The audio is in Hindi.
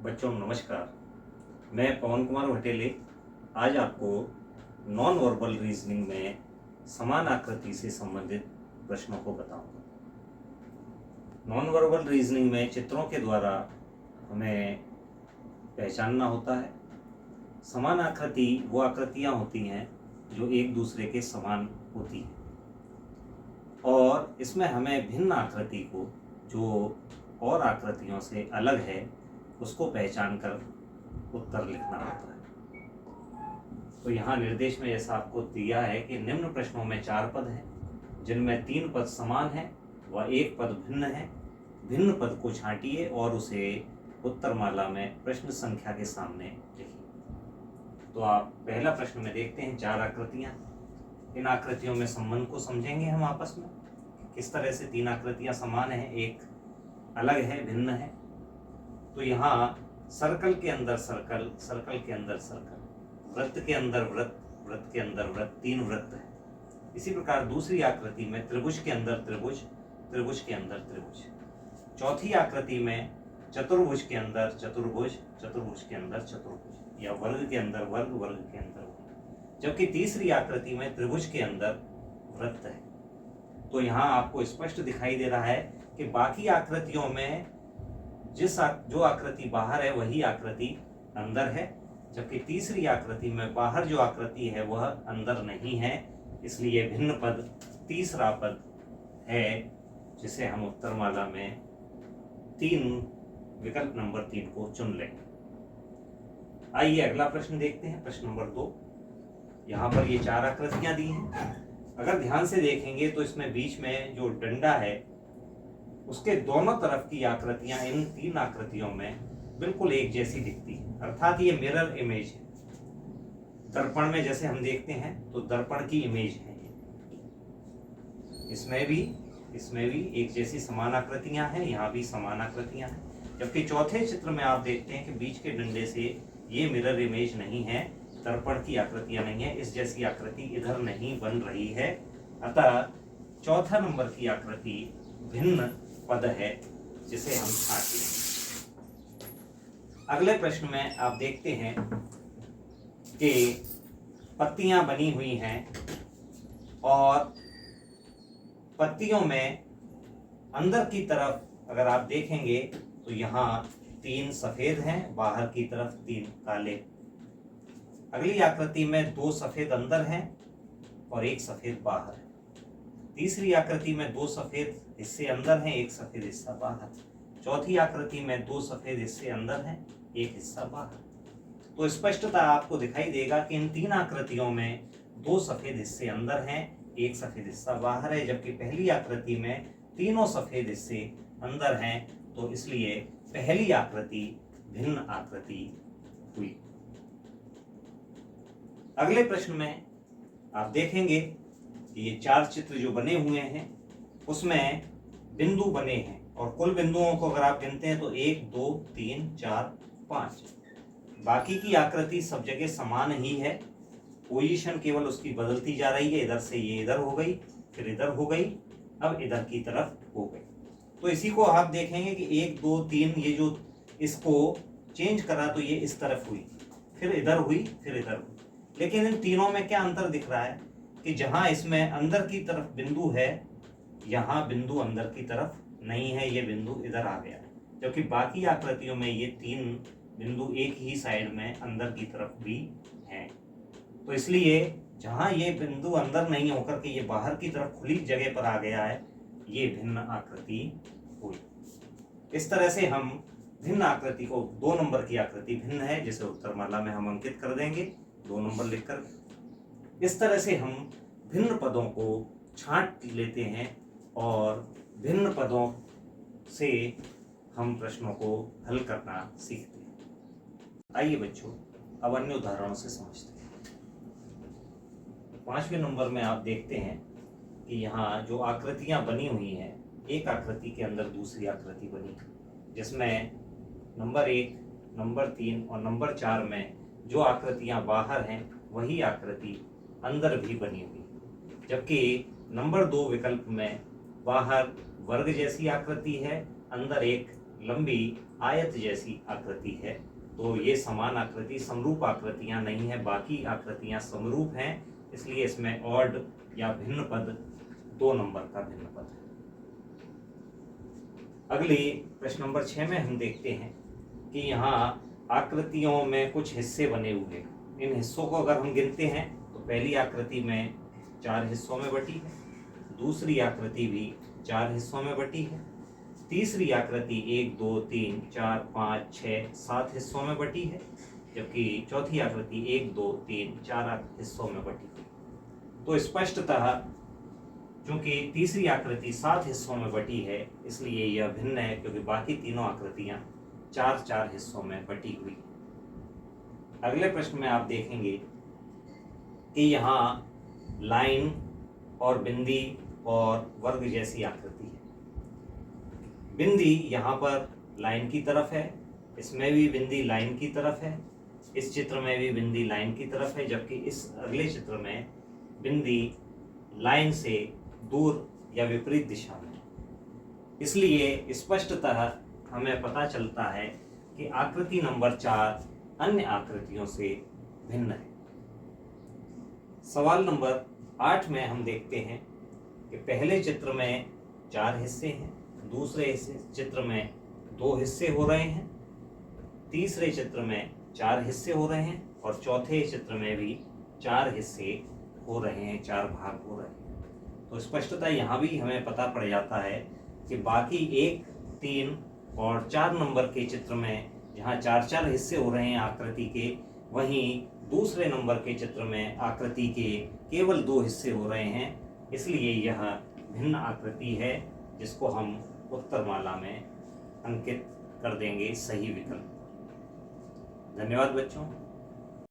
बच्चों नमस्कार। मैं पवन कुमार भटेले आज आपको नॉन वर्बल रीजनिंग में समान आकृति से संबंधित प्रश्नों को बताऊंगा। नॉन वर्बल रीजनिंग में चित्रों के द्वारा हमें पहचानना होता है। समान आकृति वो आकृतियां होती हैं जो एक दूसरे के समान होती हैं, और इसमें हमें भिन्न आकृति को जो और आकृतियों से अलग है उसको पहचान कर उत्तर लिखना होता है। तो यहाँ निर्देश में जैसा आपको दिया है कि निम्न प्रश्नों में 4 पद हैं जिनमें 3 पद समान हैं व 1 पद भिन्न है। भिन्न पद को छांटिए और उसे उत्तरमाला में प्रश्न संख्या के सामने लिखिए। तो आप पहला प्रश्न में देखते हैं 4 आकृतियां। इन आकृतियों में संबंध को समझेंगे हम आपस में, किस तरह से 3 आकृतियां समान हैं, एक अलग है, भिन्न है। तो यहाँ सर्कल के अंदर सर्कल, सर्कल के अंदर सर्कल, वृत्त के अंदर वृत्त, वृत्त के अंदर वृत्त, 3 वृत्त है। इसी प्रकार दूसरी आकृति में त्रिभुज के अंदर त्रिभुज, त्रिभुज के अंदर त्रिभुज। चौथी आकृति में चतुर्भुज के अंदर चतुर्भुज, चतुर्भुज के अंदर चतुर्भुज, या वर्ग के अंदर वर्ग, वर्ग के अंदर वर्ग। जबकि तीसरी आकृति में त्रिभुज के अंदर वृत्त है। तो यहाँ आपको स्पष्ट दिखाई दे रहा है कि बाकी आकृतियों में जो आकृति बाहर है वही आकृति अंदर है, जबकि तीसरी आकृति में बाहर जो आकृति है वह अंदर नहीं है। इसलिए भिन्न पद तीसरा पद है, जिसे हम उत्तरमाला में 3 विकल्प नंबर 3 को चुन लेंगे। आइए अगला प्रश्न देखते हैं, प्रश्न नंबर 2। यहाँ पर ये 4 आकृतियां दी हैं। अगर ध्यान से देखेंगे तो इसमें बीच में जो डंडा है उसके दोनों तरफ की आकृतियां इन 3 आकृतियों में बिल्कुल एक जैसी दिखती है, अर्थात ये मिरर इमेज है। दर्पण में जैसे हम देखते हैं तो दर्पण की इमेज है। इसमें भी एक जैसी समान आकृतियां हैं, यहाँ भी समान आकृतियां हैं। जबकि चौथे चित्र में आप देखते हैं कि बीच के डंडे से ये मिरर इमेज नहीं है, दर्पण की आकृतियां नहीं है, इस जैसी आकृति इधर नहीं बन रही है। अतः चौथा नंबर की आकृति भिन्न पद है, जिसे हम छांट लेंगे। अगले प्रश्न में आप देखते हैं कि पत्तियां बनी हुई हैं और पत्तियों में अंदर की तरफ अगर आप देखेंगे तो यहाँ 3 सफेद हैं, बाहर की तरफ 3 काले। अगली आकृति में 2 सफेद अंदर हैं और 1 सफेद बाहर है। तीसरी आकृति में 2 सफेद हिस्से अंदर हैं, 1 सफेद हिस्सा बाहर। चौथी आकृति में 2 सफेद हिस्से अंदर हैं, 1 हिस्सा बाहर। तो स्पष्टता आपको दिखाई देगा कि इन 3 आकृतियों में 2 सफेद हिस्से अंदर हैं, 1 सफेद हिस्सा बाहर है। जबकि पहली आकृति में तीनों सफेद हिस्से अंदर हैं, तो इसलिए पहली आकृति भिन्न आकृति हुई। अगले प्रश्न में आप देखेंगे कि ये 4 चित्र जो बने हुए हैं उसमें बिंदु बने हैं, और कुल बिंदुओं को अगर आप गिनते हैं तो 1 2 3 4 5। बाकी की आकृति सब जगह समान ही है, पोजीशन केवल उसकी बदलती जा रही है। इधर से ये इधर हो गई, फिर इधर हो गई, अब इधर की तरफ हो गई। तो इसी को आप देखेंगे कि 1 2 3 ये जो इसको चेंज करा तो ये इस तरफ हुई, फिर इधर हुई, फिर इधर हुई। लेकिन इन तीनों में क्या अंतर दिख रहा है कि जहां इसमें अंदर की तरफ बिंदु है, यहाँ बिंदु अंदर की तरफ नहीं है, ये बिंदु इधर आ गया। जबकि बाकी आकृतियों में ये 3 बिंदु एक ही साइड में अंदर की तरफ भी हैं। तो इसलिए जहां ये बिंदु अंदर नहीं होकर के ये बाहर की तरफ खुली जगह पर आ गया है, ये भिन्न आकृति हुई। इस तरह से हम भिन्न आकृति को 2 नंबर की आकृति भिन्न है, जिसे उत्तरमाला में हम अंकित कर देंगे 2 नंबर लिखकर। इस तरह से हम भिन्न पदों को छांट लेते हैं और भिन्न पदों से हम प्रश्नों को हल करना सीखते हैं। आइए बच्चों अब अन्य उदाहरणों से समझते हैं। 5वें नंबर में आप देखते हैं कि यहाँ जो आकृतियां बनी हुई हैं, एक आकृति के अंदर दूसरी आकृति बनी, जिसमें नंबर 1, नंबर 3 और नंबर 4 में जो आकृतियां बाहर हैं वही आकृति अंदर भी बनी हुई। जबकि नंबर 2 विकल्प में बाहर वर्ग जैसी आकृति है, अंदर एक लंबी आयत जैसी आकृति है, तो ये समान आकृति समरूप आकृतियां नहीं है, बाकी आकृतियां समरूप हैं, इसलिए इसमें ऑड या भिन्न पद 2 नंबर का भिन्न पद है। अगली प्रश्न नंबर 6 में हम देखते हैं कि यहाँ आकृतियों में कुछ हिस्से बने हुए हैं। इन हिस्सों को अगर हम गिनते हैं तो पहली आकृति में 4 हिस्सों में बटी है, दूसरी आकृति भी 4 हिस्सों में बटी है, तीसरी आकृति 1 2 3 4 5 6 7 हिस्सों में बटी है, जबकि चौथी आकृति 1 2 3 4 हिस्सों में बटी है। तो स्पष्टतः चूंकि तीसरी आकृति 7 हिस्सों में बटी है, इसलिए यह भिन्न है, क्योंकि बाकी तीनों आकृतियां 4-4 हिस्सों में बटी हुई है। अगले प्रश्न में आप देखेंगे कि यहाँ लाइन और बिंदी और वर्ग जैसी आकृति है। बिंदी यहाँ पर लाइन की तरफ है, इसमें भी बिंदी लाइन की तरफ है, इस चित्र में भी बिंदी लाइन की तरफ है, जबकि इस अगले चित्र में बिंदी लाइन से दूर या विपरीत दिशा में। इसलिए स्पष्टतः हमें पता चलता है कि आकृति नंबर 4 अन्य आकृतियों से भिन्न है। सवाल नंबर 8 में हम देखते हैं कि पहले चित्र में 4 हिस्से हैं, दूसरे चित्र में 2 हिस्से हो रहे हैं, तीसरे चित्र में 4 हिस्से हो रहे हैं और चौथे चित्र में भी 4 हिस्से हो रहे हैं, 4 भाग हो रहे हैं। तो स्पष्टतः यहाँ भी हमें पता पड़ जाता है कि बाकी 1 3 और 4 नंबर के चित्र में जहाँ 4-4 हिस्से हो रहे हैं आकृति के, वहीं दूसरे नंबर के चित्र में आकृति के केवल 2 हिस्से हो रहे हैं, इसलिए यह भिन्न आकृति है, जिसको हम उत्तरमाला में अंकित कर देंगे सही विकल्प। धन्यवाद बच्चों।